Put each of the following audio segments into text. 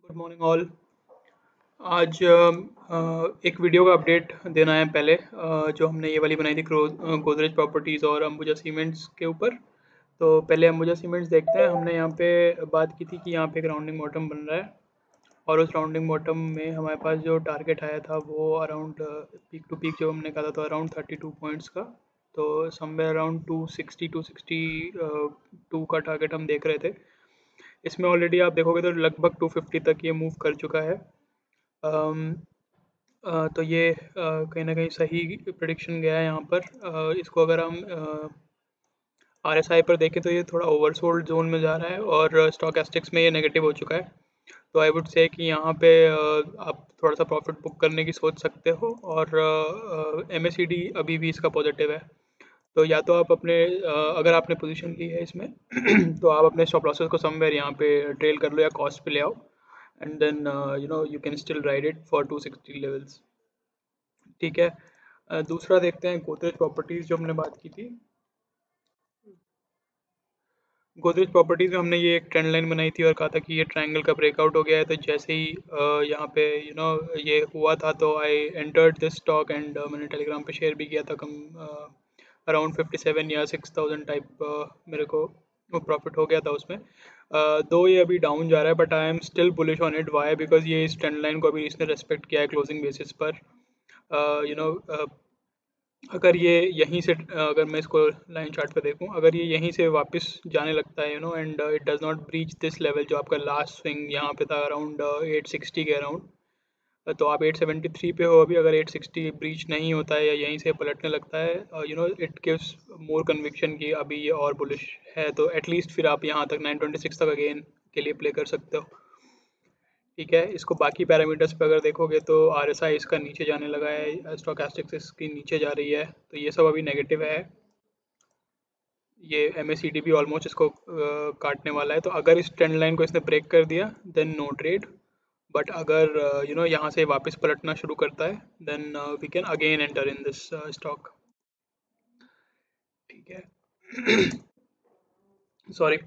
Good morning all. आज एक video का अपडेट देना है पहले जो हमने ये वाली बनाई थी गोदरेज प्रॉपर्टीज़ और अंबुजा सीमेंट्स के ऊपर। तो पहले अंबुजा सीमेंट्स देखते हैं। हमने यहाँ पे बात की थी कि यहाँ पे एक राउंडिंग बॉटम बन रहा है और उस राउंडिंग बॉटम में हमारे पास जो टारगेट आया था वो अराउंड पीक टू पीक जो हमने कहा था तो अराउंड 32 पॉइंट्स का। तो समवेयर अराउंड 260 का टारगेट हम देख रहे थे। इसमें ऑलरेडी आप देखोगे तो लगभग 250 तक ये मूव कर चुका है। अम, तो ये कहीं न कहीं सही प्रेडिक्शन गया है यहाँ पर। इसको अगर हम आरएसआई पर देखें तो ये थोड़ा ओवरसोल्ड ज़ोन में जा रहा है और स्टोचैस्टिक्स में ये नेगेटिव हो चुका है। तो आई वुड से कि यहाँ पे आप थोड़ा-सा प्रॉफिट बुक करने की सोच सकते हो और एमएसीडी अभी भी इसका पॉजिटिव है। तो या तो आप अपने अगर आपने पोजीशन ली है इसमें तो आप अपने स्टॉप लॉसेस को समवेयर यहाँ पे ट्रेल कर लो या कॉस्ट पे ले आओ and then you can still ride it for 260 levels. ठीक है। दूसरा देखते हैं गोदरेज प्रॉपर्टीज़ जो हमने बात की थी। गोदरेज प्रॉपर्टीज़ में हमने ये एक ट्रेंड लाइन बनाई थी और कहा था कि ये ट्रायंगल का ब्रेकआउट हो गया है। तो जैसे ही यहाँ पे ये हुआ था तो I entered this stock and मैंने टेलीग्राम पे शेयर भी किया था। कम अराउंड 57 या 6000 टाइप मेरे को वो प्रॉफिट हो गया था उसमें। दो ये अभी डाउन जा रहा है but I am still bullish on it. Why? Because ये इस ट्रेंड लाइन को अभी इसने रेस्पेक्ट किया है क्लोजिंग बेसिस पर। यू नो अगर ये यहीं से अगर मैं इसको लाइन चार्ट पे देखूं, अगर ये यहीं से वापस जाने लगता है and it does not breach this level जो आपका लास्ट स्विंग यहाँ पे था अराउंड 860 के अराउंड। तो आप 873 पे हो अभी। अगर 860 ब्रीच नहीं होता है या यहीं से पलटने लगता है इट गिव्स मोर कन्विक्शन कि अभी ये और बुलिश है। तो एटलीस्ट फिर आप यहाँ तक 926 तक अगेन के लिए प्ले कर सकते हो। ठीक है। इसको बाकी पैरामीटर्स पे अगर देखोगे तो आरएसआई इसका नीचे जाने लगा है, स्टोचैस्टिक्स इसकी नीचे जा रही है। तो ये सब अभी नेगेटिव है। ये एमएसीडी भी ऑलमोस्ट इसको काटने वाला है। तो अगर इस ट्रेंड लाइन को इसने ब्रेक कर दिया देन नो ट्रेड। बट अगर यहाँ से वापस पलटना शुरू करता है then we can again enter in this stock. ठीक है। सॉरी।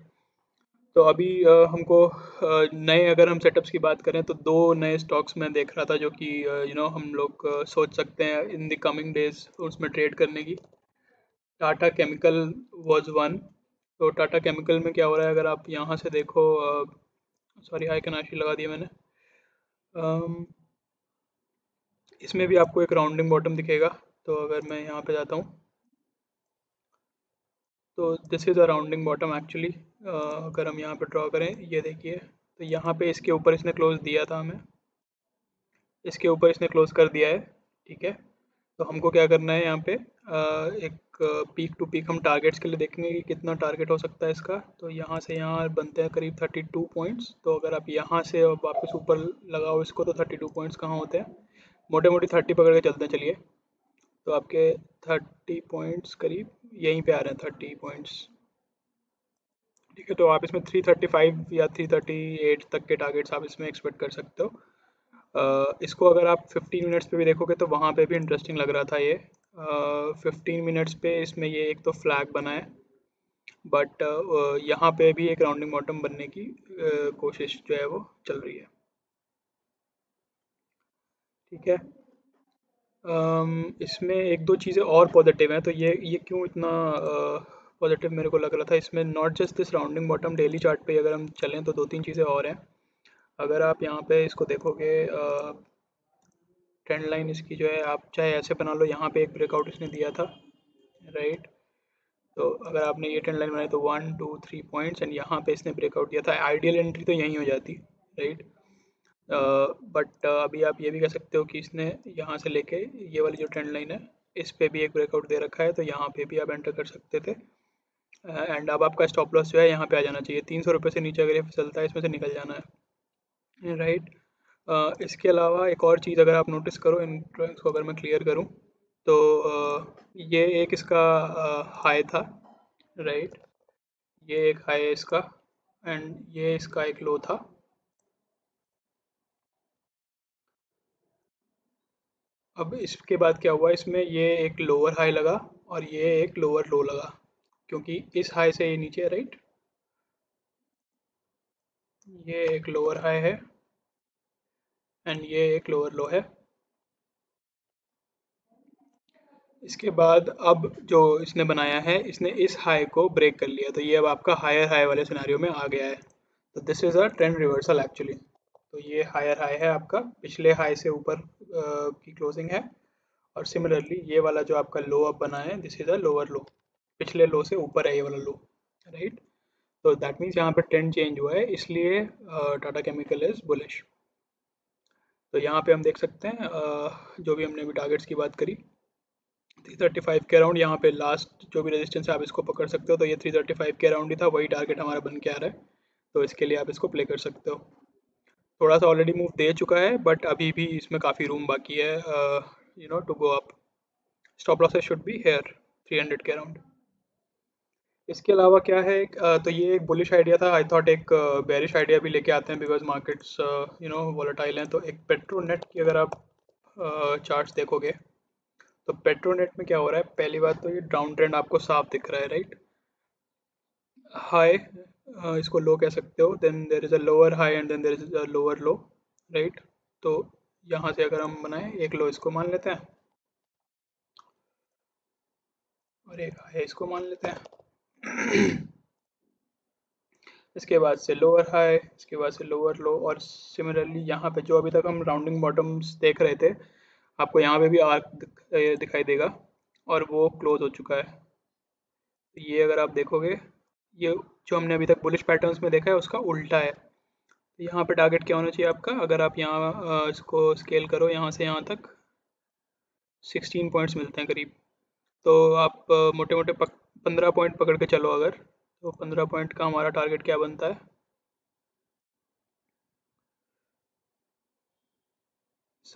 तो अभी हमको नए अगर हम सेटअप्स की बात करें तो दो नए स्टॉक्स मैं देख रहा था जो कि हम लोग सोच सकते हैं इन द कमिंग डेज उसमें ट्रेड करने की। Tata chemical was one. तो टाटा केमिकल में क्या हो रहा है अगर आप यहाँ से देखो, सॉरी हाई कनाशी लगा दिया मैंने। अम, इसमें भी आपको एक राउंडिंग बॉटम दिखेगा। तो अगर मैं यहाँ पे जाता हूँ तो this is a rounding bottom actually. अगर हम यहाँ पे ड्रॉ करें ये देखिए तो यहाँ पे इसके ऊपर इसने क्लोज दिया था हमें, इसके ऊपर इसने क्लोज कर दिया है। ठीक है। तो हमको क्या करना है यहाँ पे एक पीक टू पीक हम टारगेट्स के लिए देखेंगे कि कितना टारगेट हो सकता है इसका। तो यहाँ से यहाँ बनते हैं करीब 32 पॉइंट्स। तो अगर आप यहाँ से वापस ऊपर लगाओ इसको तो 32 पॉइंट्स कहाँ होते हैं, मोटे मोटे 30 पकड़ के चलते हैं चलिए। तो आपके 30 पॉइंट्स करीब यहीं पे आ रहे हैं 30 पॉइंट्स। ठीक है। तो आप इसमें 335 या 338 तक के टारगेट्स आप इसमें एक्सपेक्ट कर सकते हो। इसको अगर आप 15 मिनट्स पे भी देखोगे तो वहाँ पे भी इंटरेस्टिंग लग रहा था ये। 15 मिनट्स पे इसमें ये एक तो फ्लैग बना है बट यहाँ पे भी एक राउंडिंग बॉटम बनने की कोशिश जो है वो चल रही है। ठीक है। इसमें एक दो चीज़ें और पॉजिटिव हैं। तो ये क्यों इतना पॉजिटिव मेरे को लग रहा था इसमें, not just this rounding bottom, daily chart पे अगर हम चलें तो दो तीन चीज़ें और हैं। अगर आप यहाँ पे इसको देखोगे ट्रेंड लाइन इसकी जो है आप चाहे ऐसे बना लो, यहाँ पे एक ब्रेकआउट इसने दिया था राइट। तो अगर आपने ये ट्रेंड लाइन बनाई तो 1 2 3 पॉइंट्स एंड यहाँ पे इसने ब्रेकआउट दिया था। आइडियल एंट्री तो यहीं हो जाती राइट। बट अभी आप ये भी कह सकते हो कि इसने यहाँ से लेके ये वाली जो ट्रेंड लाइन है इस पे भी एक ब्रेकआउट दे रखा है। तो यहाँ पे भी आप एंटर कर सकते थे एंड अब आपका स्टॉप लॉस जो है यहाँ पे आ जाना चाहिए। 300 रुपये से नीचे अगर ये फिसलता है इसमें से निकल जाना है राइट। इसके अलावा एक और चीज़ अगर आप नोटिस करो इन ड्राइंग्स को अगर मैं क्लियर करूँ तो ये एक इसका हाई था राइट। ये एक हाई है इसका एंड ये इसका एक लो था। अब इसके बाद क्या हुआ, इसमें ये एक लोअर हाई लगा और ये एक लोअर लो लगा क्योंकि इस हाई से ये नीचे है राइट। ये एक लोअर हाई है एंड ये एक लोअर लो है। इसके बाद अब जो इसने बनाया है, इसने इस हाई को ब्रेक कर लिया, तो ये अब आपका हायर हाई वाले सिनेरियो में आ गया है। तो this is a trend reversal actually. तो ये हायर हाई है आपका, पिछले हाई से ऊपर की क्लोजिंग है। और सिमिलरली ये वाला जो आपका लो अप बना है, दिस इज़ अ लोअर लो, पिछले लो से ऊपर है ये वाला लो, राइट। तो दैट मीन्स यहाँ पे ट्रेंड चेंज हुआ है, इसलिए टाटा केमिकल इज बुलिश। तो यहाँ पे हम देख सकते हैं जो भी हमने अभी टारगेट्स की बात करी, 335 के अराउंड यहाँ पे लास्ट जो भी रेजिस्टेंस है आप इसको पकड़ सकते हो। तो ये 335 के अराउंड ही था, वही टारगेट हमारा बन के आ रहा है। तो इसके लिए आप इसको प्ले कर सकते हो। थोड़ा सा ऑलरेडी मूव दे चुका है, बट अभी भी इसमें काफ़ी रूम बाकी है to go up. Stop losses should be here 300 के अराउंड। इसके अलावा क्या है, तो ये एक बुलिश आइडिया था। आई थॉट एक बेरिश आइडिया भी लेके आते हैं, बिकॉज मार्केट्स वॉलेटाइल हैं। तो एक पेट्रोनेट की अगर आप चार्ट्स देखोगे, तो पेट्रोनेट में क्या हो रहा है, पहली बात तो ये डाउन ट्रेंड आपको साफ दिख रहा है, राइट। हाई, इसको लो कह सकते हो, then there is a lower high and then there is a lower low, right. तो यहाँ से अगर हम बनाएं, एक लो इसको मान लेते हैं और एक हाई इसको मान लेते हैं। इसके बाद से लोअर हाई, इसके बाद से लोअर लो, और सिमिलरली यहाँ पे जो अभी तक हम राउंडिंग बॉटम्स देख रहे थे, आपको यहाँ पे भी आर्क दिखाई देगा, और वो क्लोज हो चुका है। तो ये अगर आप देखोगे, ये जो हमने अभी तक बुलिश पैटर्न्स में देखा है उसका उल्टा है। तो यहाँ पे टारगेट क्या होना चाहिए आपका, अगर आप यहाँ इसको स्केल करो यहाँ से यहाँ तक 16 पॉइंट्स मिलते हैं करीब। तो आप मोटे मोटे 15 पॉइंट पकड़ के चलो अगर, तो 15 पॉइंट का हमारा टारगेट क्या बनता है,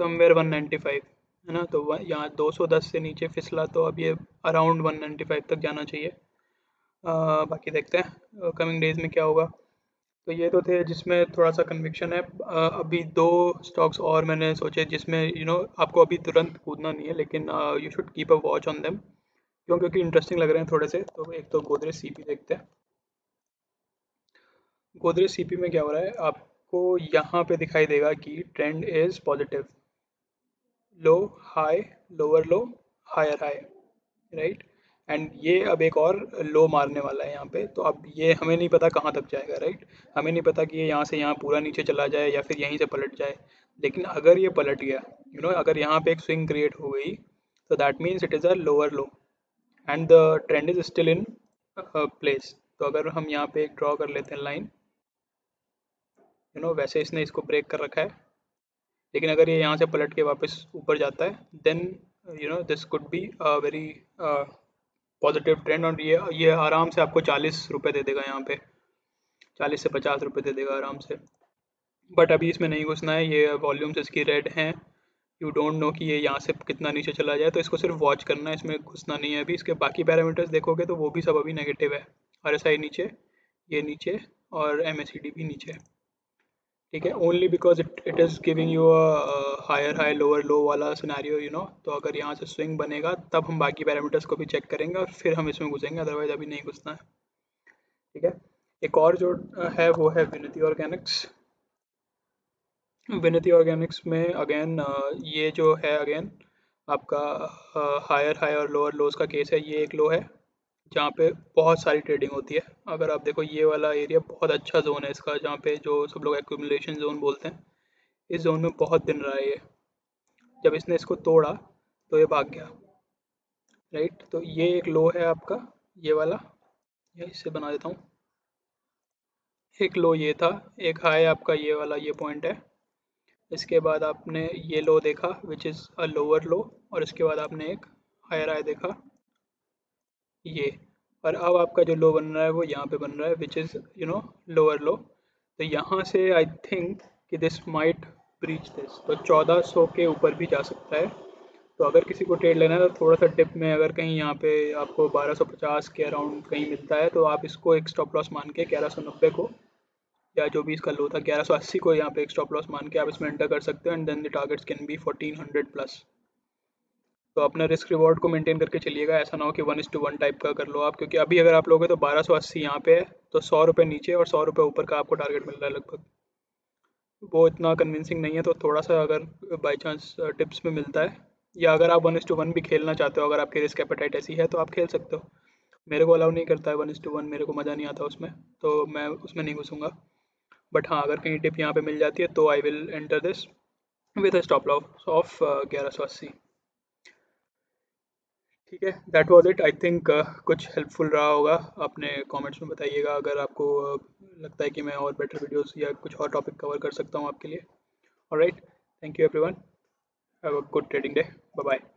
समवेयर 195, है ना। तो यहाँ 210 से नीचे फिसला तो अब ये अराउंड 195 तक जाना चाहिए। बाकी देखते हैं कमिंग डेज में क्या होगा। तो ये तो थे जिसमें थोड़ा सा कन्विक्शन है। अभी दो स्टॉक्स और मैंने सोचे जिसमें आपको अभी तुरंत कूदना नहीं है, लेकिन you should keep a watch on them, क्योंकि इंटरेस्टिंग लग रहे हैं थोड़े से। तो एक तो गोदरेज सीपी देखते हैं। गोदरेज सीपी में क्या हो रहा है, आपको यहाँ पे दिखाई देगा कि trend is positive, low high, lower low, higher high, right. And ये अब एक और लो मारने वाला है यहाँ पे। तो अब ये हमें नहीं पता कहाँ तक जाएगा, राइट। हमें नहीं पता कि ये यहाँ से यहाँ पूरा नीचे चला जाए या फिर यहीं से पलट जाए। लेकिन अगर ये पलट गया, अगर यहाँ पे एक स्विंग क्रिएट हो गई, तो that means it is a lower low and the trend is still in place. तो अगर हम यहाँ पे एक ड्रॉ कर लेते हैं लाइन, वैसे इसने इसको ब्रेक कर रखा है, लेकिन अगर ये यहाँ से पलट के वापस ऊपर जाता है, then this could be a very positive trend, और ये आराम से आपको 40 रुपये दे देगा यहाँ पे, 40 से 50 रुपये दे देगा आराम से। बट अभी इसमें नहीं घुसना है, ये वॉल्यूम्स इसकी रेड हैं। यू डोंट नो कि ये यहाँ से कितना नीचे चला जाए, तो इसको सिर्फ वॉच करना है, इसमें घुसना नहीं है अभी। इसके बाकी पैरामीटर्स देखोगे तो वो भी सब अभी नेगेटिव है। RSI नीचे, ये नीचे, और MACD भी नीचे, ठीक है। Only because it is giving you a higher high lower low वाला सिनेरियो, तो अगर यहाँ से स्विंग बनेगा तब हम बाकी पैरामीटर्स को भी चेक करेंगे और फिर हम इसमें घुसेंगे, अदरवाइज अभी नहीं घुसना है, ठीक है। एक और जो है वो है विनती ऑर्गेनिक्स। विनती ऑर्गेनिक्स में अगेन ये जो है अगेन आपका हायर हाई और लोअर लोज का केस है। ये एक लो है जहाँ पे बहुत सारी ट्रेडिंग होती है। अगर आप देखो ये वाला एरिया बहुत अच्छा जोन है इसका, जहाँ पे जो सब लोग एक्यूमुलेशन जोन बोलते हैं, इस जोन में बहुत दिन रहा है ये। जब इसने इसको तोड़ा तो ये भाग गया, राइट। तो ये एक लो है आपका, ये वाला, ये इससे बना देता हूँ। एक लो ये था, एक हाई आपका ये वाला, ये पॉइंट है। इसके बाद आपने ये लो देखा विच इज़ अ लोअर लो, और इसके बाद आपने एक हायर हाई देखा, ये। और अब आपका जो लो बन रहा है वो यहाँ पे बन रहा है विच इज़ लोअर लो। तो यहाँ से आई थिंक कि दिस माइट ब्रीच दिस, तो 1400 के ऊपर भी जा सकता है। तो अगर किसी को ट्रेड लेना है तो थोड़ा सा डिप में अगर कहीं यहाँ पे आपको 1250 के अराउंड कहीं मिलता है, तो आप इसको एक स्टॉप लॉस मान के 1190 को, या जो भी इसका लो था 1180 को, यहाँ पे एक स्टॉप लॉस मान के आप इसमें एंटर कर सकते हो। And then the targets can be 1400 plus. तो अपना रिस्क रिवॉर्ड को मेंटेन करके चलिएगा, ऐसा ना हो कि 1:1 टाइप का कर लो आप, क्योंकि अभी अगर आप लोगे तो 1280 यहाँ पे है, तो 100 रुपये नीचे और 100 रुपये ऊपर का आपको टारगेट मिल रहा है लगभग, वो इतना कन्विंसिंग नहीं है, तो थोड़ा-सा अगर बाय चांस टिप्स में मिलता है, या अगर आप 1:1 भी खेलना चाहते हो, अगर आपकी रिस्क एपेटाइट ऐसी है तो आप खेल सकते हो। मेरे को अलाउ नहीं करता है 1:1, मेरे को मज़ा नहीं आता उसमें, तो मैं उसमें नहीं घुसूँगा। बट हाँ, अगर कहीं टिप यहाँ पे मिल जाती है तो I will enter this with a stop loss of 1180। ठीक है, that was it I think. कुछ हेल्पफुल रहा होगा, अपने कमेंट्स में बताइएगा अगर आपको लगता है कि मैं और बेटर वीडियोस या कुछ और टॉपिक कवर कर सकता हूँ आपके लिए। Alright, thank you everyone, have a good trading day, bye bye.